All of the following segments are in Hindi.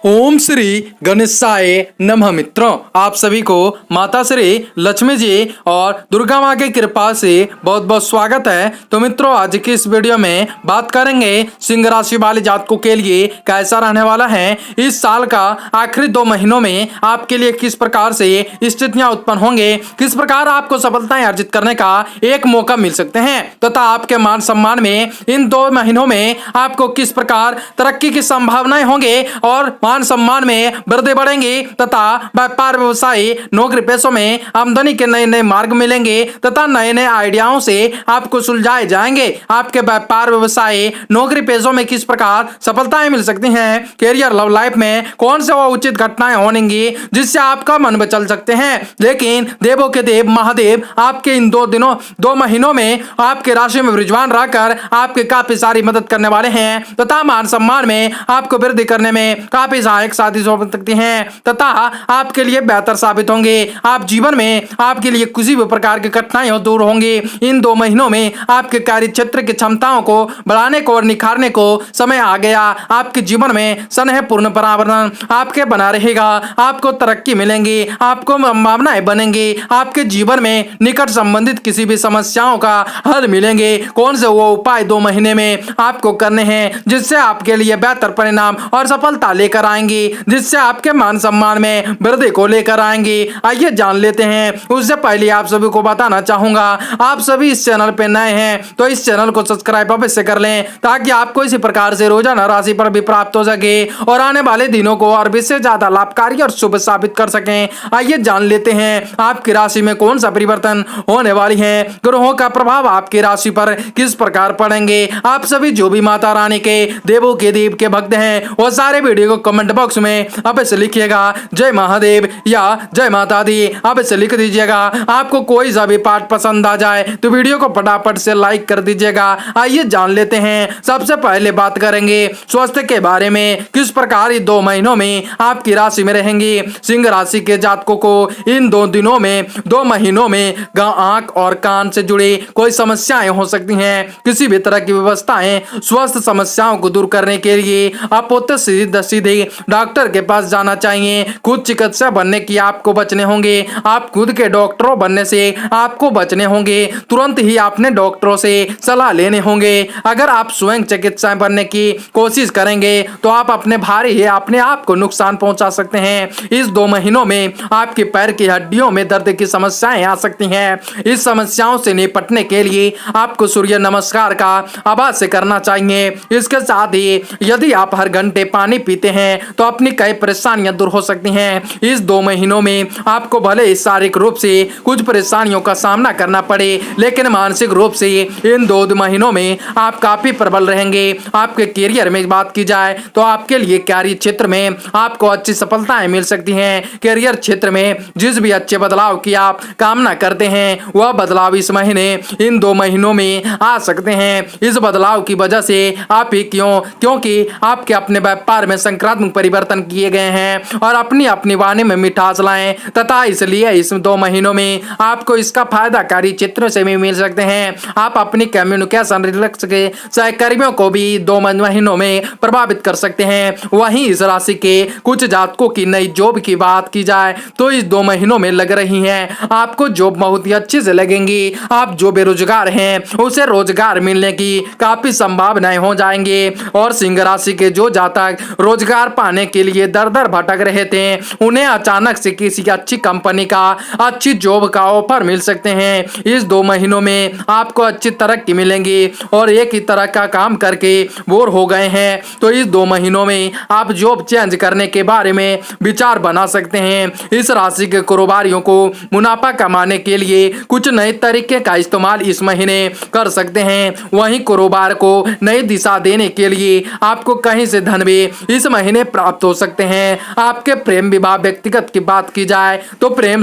ओम श्री गणेशाय नमः। मित्रों, आप सभी को माता श्री लक्ष्मी जी और दुर्गा माँ की कृपा से बहुत बहुत स्वागत है। तो मित्रों, आज की इस वीडियो में बात करेंगे सिंह राशि वाले जातकों के लिए कैसा रहने वाला है। इस साल का आखिरी 2 महीनों में आपके लिए किस प्रकार से स्थितियां उत्पन्न होंगे, किस प्रकार आपको सफलताएं अर्जित करने का एक मौका मिल सकते हैं तथा आपके मान सम्मान में इन 2 महीनों में आपको किस प्रकार तरक्की की संभावनाएं होंगे और मान सम्मान में वृद्धि बढ़ेंगी तथा व्यापार व्यवसाय नौकरी पेशों में आमदनी के नए नए मार्ग मिलेंगे तथा नए नए आइडियाओं से आपको सुलझाए जाएंगे। आपके व्यापार व्यवसाय नौकरी पेशों में किस प्रकार सफलताएं मिल सकती हैं, कैरियर लव लाइफ में कौन से वो उचित घटनाएं होंगी जिससे आपका मन बचल सकते हैं। लेकिन देवों के देव महादेव आपके इन 2 महीनों में आपके राशि में विराजमान रहकर आपके काफी सारी मदद करने वाले हैं तथा मान सम्मान में आपको वृद्धि करने में काफी सहायक साबित हो सकती हैं तथा आपके लिए बेहतर साबित होंगे। आप जीवन में आपके लिए किसी भी प्रकार की कठिनाइयां दूर होंगी। इन 2 महीनों में आपके कार्य क्षेत्र की क्षमताओं को बढ़ाने को और निखारने को समय आ गया। आपके जीवन में स्नेहपूर्ण पर्यावरण आपके बना रहेगा, आपको तरक्की मिलेंगी, आपको संभावनाएं बनेंगी, आपके जीवन में निकट संबंधित किसी भी समस्याओं का हल मिलेंगे। कौन से वो उपाय 2 महीने में आपको करने हैं जिससे आपके लिए बेहतर परिणाम और सफलता लेकर आएंगी, जिससे आपके मान सम्मान में वृद्धि को लेकर आएंगी, आइए जान लेते हैं। उससे पहले आप सभी को बताना चाहूंगा, आप सभी इस चैनल पे नए हैं तो इस चैनल को सब्सक्राइब अवश्य कर लें ताकि आपको इसी प्रकार से रोजाना राशि पर भी प्राप्त हो सके और आने वाले दिनों को और भी से ज्यादा लाभकारी और शुभ साबित कर सकें। आइए जान लेते हैं आपकी राशि में कौन सा परिवर्तन होने वाली है, ग्रहों का प्रभाव आपकी राशि पर किस प्रकार पड़ेंगे। आप सभी जो भी माता रानी के देवों के देव के भक्त हैं वो सारे वीडियो को कमेंट बॉक्स में अवश्य लिखिएगा जय महादेव या जय माता दी अवश्य लिख दीजिएगा। आपको कोई सा भी पाठ पसंद आ जाए तो वीडियो को फटाफट से लाइक कर दीजिएगा। आइए जान लेते हैं। सबसे पहले बात करेंगे स्वास्थ्य के बारे में, किस प्रकार 2 महीनों में आपकी राशि में रहेंगी। सिंह राशि के जातकों को इन 2 महीनों में आंख और कान से जुड़ी कोई समस्याएं हो सकती हैं। किसी भी तरह की व्यवस्थाएं स्वास्थ्य समस्याओं को दूर करने के लिए आप सीधे डॉक्टर के पास जाना चाहिए। खुद चिकित्सा बनने की आपको बचने होंगे, आप खुद के डॉक्टरों बनने से आपको बचने होंगे। तुरंत ही आपने डॉक्टरों से सलाह लेने होंगे। अगर आप स्वयं चिकित्सा बनने की कोशिश करेंगे तो आप अपने आप को नुकसान पहुंचा सकते हैं। इस 2 महीनों में आपके पैर की हड्डियों में दर्द की समस्याएं आ सकती हैं। इस समस्याओं से निपटने के लिए आपको सूर्य नमस्कार का अभ्यास करना चाहिए। इसके साथ ही यदि आप हर घंटे पानी पीते हैं तो अपनी कई परेशानियां दूर हो सकती हैं। इस 2 महीनों में आपको भले शारीरिक रूप से कुछ परेशानियों का सामना करना पड़े लेकिन मानसिक रूप से इन 2 महीनों में आप काफी प्रबल रहेंगे। आपके करियर में बात की जाए तो आपके लिए कार्य क्षेत्र में आपको अच्छी सफलताएं मिल सकती हैं। करियर क्षेत्र में जिस भी अच्छे बदलाव की आप कामना करते हैं वह बदलाव इस महीने इन 2 महीनों में आ सकते हैं। इस बदलाव की वजह से आप ही क्योंकि आपके अपने व्यापार में सकारात्मक परिवर्तन किए गए हैं और अपनी अपनी वाणी में मिठास लाएं तथा इसलिए इस 2 महीनों में आपको इसका फायदा कार्य क्षेत्र से भी मिल सकते हैं। आप अपनी कम्युनिकेशन रिलेक्स के सहकर्मियों को भी 2 महीनों में प्रभावित कर सकते हैं। वहीं इस राशि के कुछ जातकों की नई जॉब की बात की जाए तो इस 2 महीनों में लग रही है आपको जॉब बहुत ही अच्छे से लगेंगी। आप जो बेरोजगार हैं उसे रोजगार मिलने की काफी संभावनाएं हो जाएंगे और सिंह राशि के जो जातक रोजगार पाने के लिए दर दर भटक रहे थे उन्हें अचानक से किसी अच्छी कंपनी का अच्छी जॉब का ऑफर मिल सकते हैं। इस 2 महीनों में आपको अच्छी तरक्की मिलेंगी और एक ही तरह का काम करके बोर हो गए हैं तो इस 2 महीनों में आप जॉब चेंज करने के बारे में विचार बना सकते हैं। इस राशि के कारोबारियों को मुनाफा कमाने के लिए कुछ नए तरीके का इस्तेमाल इस महीने कर सकते हैं। वहीं कारोबार को नई दिशा देने के लिए आपको कहीं से धन भी इस महीने प्राप्त हो सकते हैं। आपके प्रेम विवाह व्यक्तिगत की बात की जाए तो प्रेम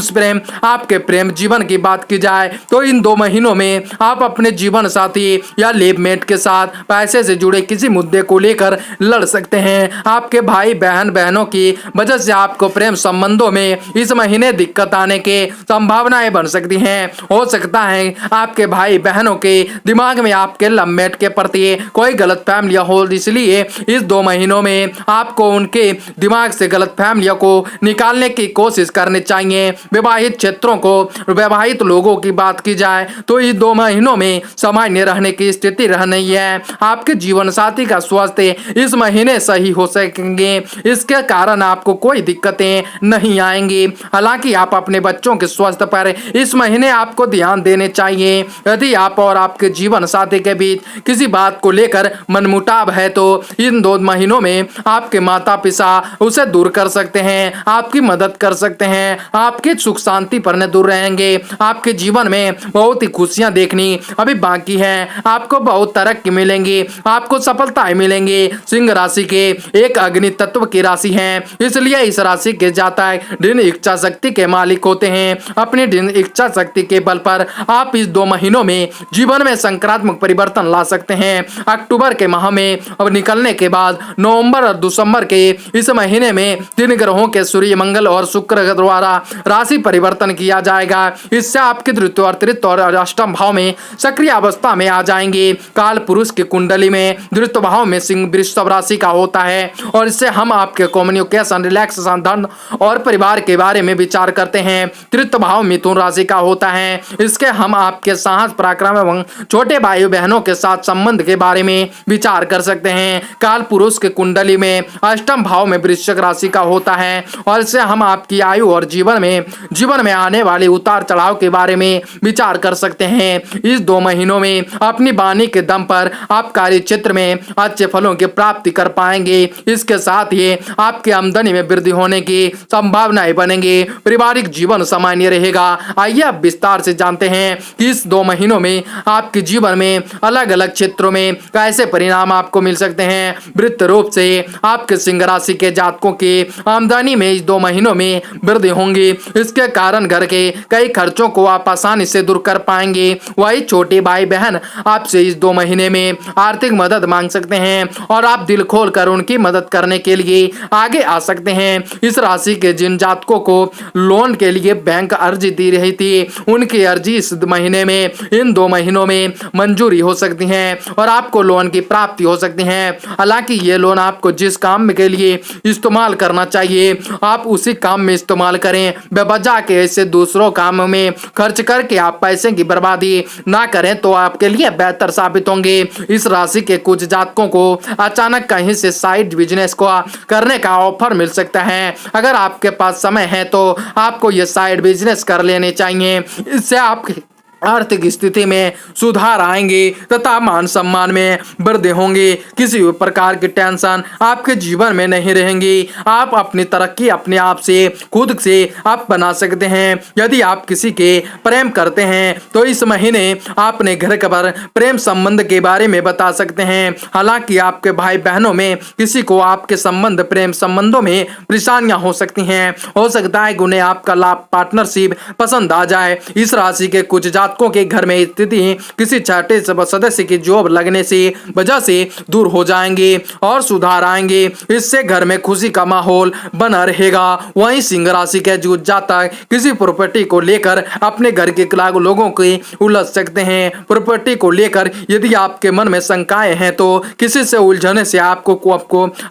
आपके प्रेम जीवन की बात की जाए तो इन 2 महीनों में आप अपने जीवन साथी या लेबमेट के साथ पैसे से जुड़े किसी मुद्दे को लेकर लड़ सकते हैं। आपके भाई बहनों की वजह से आपको प्रेम संबंधों में इस महीने दिक्कत आने के संभावनाएं बन सकती हैं। हो सकता है आपके भाई बहनों के दिमाग में आपके लवमेट के प्रति कोई गलत फहमियां हो, इसलिए इस 2 महीनों में आपको आपको उनके दिमाग से गलत फहमियों को निकालने की कोशिश करनी चाहिए। विवाहित क्षेत्रों को विवाहित लोगों की बात की जाए तो इस 2 महीनों में सामान्य रहने की स्थिति रह नहीं है। आपके जीवन साथी का स्वास्थ्य इस महीने सही हो सकेंगे, इसके कारण आपको कोई दिक्कतें नहीं आएंगी। हालांकि आप अपने बच्चों के स्वास्थ्य पर इस महीने आपको ध्यान देने चाहिए। यदि आप और आपके जीवन साथी के बीच किसी बात को लेकर मनमुटाव है तो इन 2 महीनों में आपके माता पिता उसे दूर कर सकते हैं, आपकी मदद कर सकते हैं, आपके सुख शांति पर न दूर रहेंगे। आपके जीवन में बहुत ही खुशियां देखनी अभी बाकी है, आपको बहुत तरक्की मिलेंगी, आपको सफलताएं मिलेंगी। सिंह राशि के एक अग्नि तत्व की राशि है, इसलिए इस राशि के जातक दृढ़ इच्छा शक्ति के मालिक होते हैं। अपनी दृढ़ इच्छा शक्ति के बल पर आप इस 2 महीनों में जीवन में सकारात्मक परिवर्तन ला सकते हैं। अक्टूबर के माह में अब निकलने के बाद नवंबर और दिसंबर के इस महीने में 3 ग्रहों के सूर्य, मंगल और शुक्र द्वारा राशि परिवर्तन किया जाएगा। इससे आपके द्वितीय और तृतीय और अष्टम भाव में सक्रिय अवस्था में आ जाएंगे। काल पुरुष की कुंडली में द्वितीय भाव में सिंह वृषभ राशि का होता है और इससे हम आपके कम्युनिकेशन, रिलैक्सेशन, धन और परिवार के बारे में विचार करते हैं। तृतीय भाव मिथुन राशि का होता है, इसके हम आपके साहस, पराक्रम एवं छोटे भाई बहनों के साथ संबंध के बारे में विचार कर सकते हैं। काल पुरुष के कुंडली में अष्टम भाव में वृश्चिक राशि का होता है और इससे हम आपकी आयु और जीवन में आने वाले उतार चढ़ाव के बारे में विचार कर सकते हैं। इस 2 महीनों में अपनी वाणी के दम पर आप कार्य क्षेत्र में अच्छे फलों की प्राप्ति कर पाएंगे। इसके साथ ही आपकी आमदनी में वृद्धि होने की संभावनाएं बनेंगी। पारिवारिक जीवन सामान्य रहेगा। आइए अब विस्तार से जानते हैं कि इस 2 महीनों में आपके जीवन में अलग अलग क्षेत्रों में कैसे परिणाम आपको मिल सकते हैं। वृत्त रूप से आपके सिंह राशि के जातकों की आमदनी में इस 2 महीनों में वृद्धि होंगी। इसके कारण घर के कई खर्चों को आप आसानी से दूर कर पाएंगे। वही छोटे भाई बहन आपसे इस 2 महीने में आर्थिक मदद मांग सकते हैं और आप दिल खोल कर उनकी मदद करने के लिए आगे आ सकते हैं। इस राशि के जिन जातकों को लोन के लिए बैंक अर्जी दी रही थी, उनकी अर्जी इस महीने में इन 2 महीनों में मंजूरी हो सकती है और आपको लोन की प्राप्ति हो सकती है। हालांकि ये लोन आपको जिस काम के लिए इस्तेमाल करना चाहिए आप उसी काम में इस्तेमाल करें। बेवजह के ऐसे दूसरों कामों में खर्च करके आप पैसे की बर्बादी ना करें तो आपके लिए बेहतर साबित होंगे। इस राशि के कुछ जातकों को अचानक कहीं से साइड बिजनेस को करने का ऑफर मिल सकता है। अगर आपके पास समय है तो आपको ये साइड बिजनेस कर लेने चाहिए। इससे आपके आर्थिक स्थिति में सुधार आएंगे तथा मान सम्मान में वृद्धि होंगी। किसी भी प्रकार की टेंशन आपके जीवन में नहीं रहेंगी। आप अपनी तरक्की अपने आप से खुद से आप बना सकते हैं। यदि आप किसी के प्रेम करते हैं तो इस महीने अपने घर पर प्रेम संबंध के बारे में बता सकते हैं। हालांकि आपके भाई बहनों में किसी को आपके संबंध प्रेम संबंधों में परेशानियां हो सकती हैं। हो सकता है कि उन्हें आपका लाभ पार्टनरशिप पसंद आ जाए। इस राशि के कुछ जातकों के घर में स्थिति किसी छठे सदस्य की जॉब लगने से वजह से दूर हो जाएंगे और सुधार आएंगे। इससे घर में खुशी का माहौल बना रहेगा। वहीं सिंह राशि के जो जातक किसी प्रॉपर्टी को लेकर अपने घर के लोगों के उलझ सकते हैं। प्रॉपर्टी को लेकर यदि आपके मन में शंकाएं हैं तो किसी से उलझने से आपको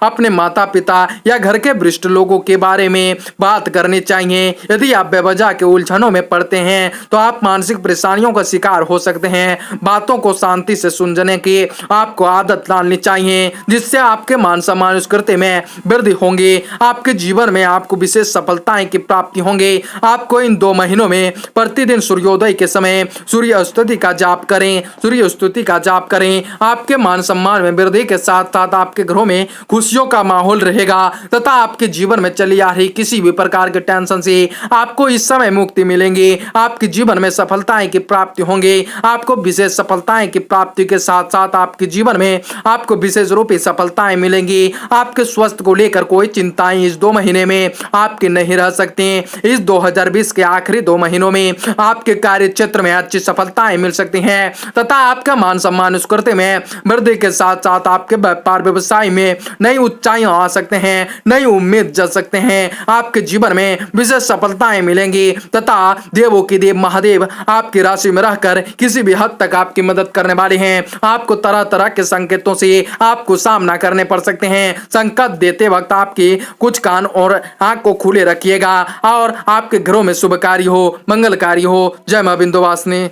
अपने माता पिता या घर के वरिष्ठ लोगों के बारे में बात करनी चाहिए। यदि आप बेवजह के उलझनों में पड़ते हैं तो आप मानसिक परेशानियों का शिकार हो सकते हैं। बातों को शांति से सुलझाने की आपको आदत डालनी चाहिए, जिससे आपके मान सम्मान स्कृति में वृद्धि होंगी। आपके जीवन में आपको विशेष सफलताएं की प्राप्ति होंगी। आपको इन 2 महीनों में प्रतिदिन सूर्योदय के समय सूर्य स्तुति का जाप करें। सूर्य स्तुति का जाप करें। आपके मान सम्मान में वृद्धि के साथ साथ आपके घरों में खुशियों का माहौल रहेगा तथा आपके जीवन में चली आ रही किसी भी प्रकार के टेंशन से आपको इस समय मुक्ति मिलेंगी। आपके जीवन में सफलताएं की प्राप्ति होंगी। आपको विशेष सफलताएं की प्राप्ति के साथ साथ आपके जीवन में आपको विशेष रूप से सफलताएं मिलेंगी। आपके स्वास्थ्य को लेकर कोई चिंताएं इस 2 महीने में आपके नहीं रह सकती। इस 2020 के आखिरी 2 महीनों में आपके कार्य क्षेत्र में अच्छी सफलताएं मिल सकती हैं तथा आपका मान सम्मान स्कृति में वृद्धि के साथ साथ आपके व्यापार व्यवसाय में नई ऊंचाइयां आ सकते हैं, नई उम्मीद जल सकते हैं। आपके जीवन में विशेष सफलताएं मिलेंगी तथा देवों के देव महादेव आपकी राशि में रहकर किसी भी हद तक आपकी मदद करने वाले हैं। आपको तरह तरह के संकेतों से आपको सामना करने पड़ सकते हैं। संकट देते वक्त आपके कुछ कान और आंख को खुले रखिएगा और आपके घरों में शुभ कार्य हो, मंगल कार्य हो। जय मां विंध्यवासिनी।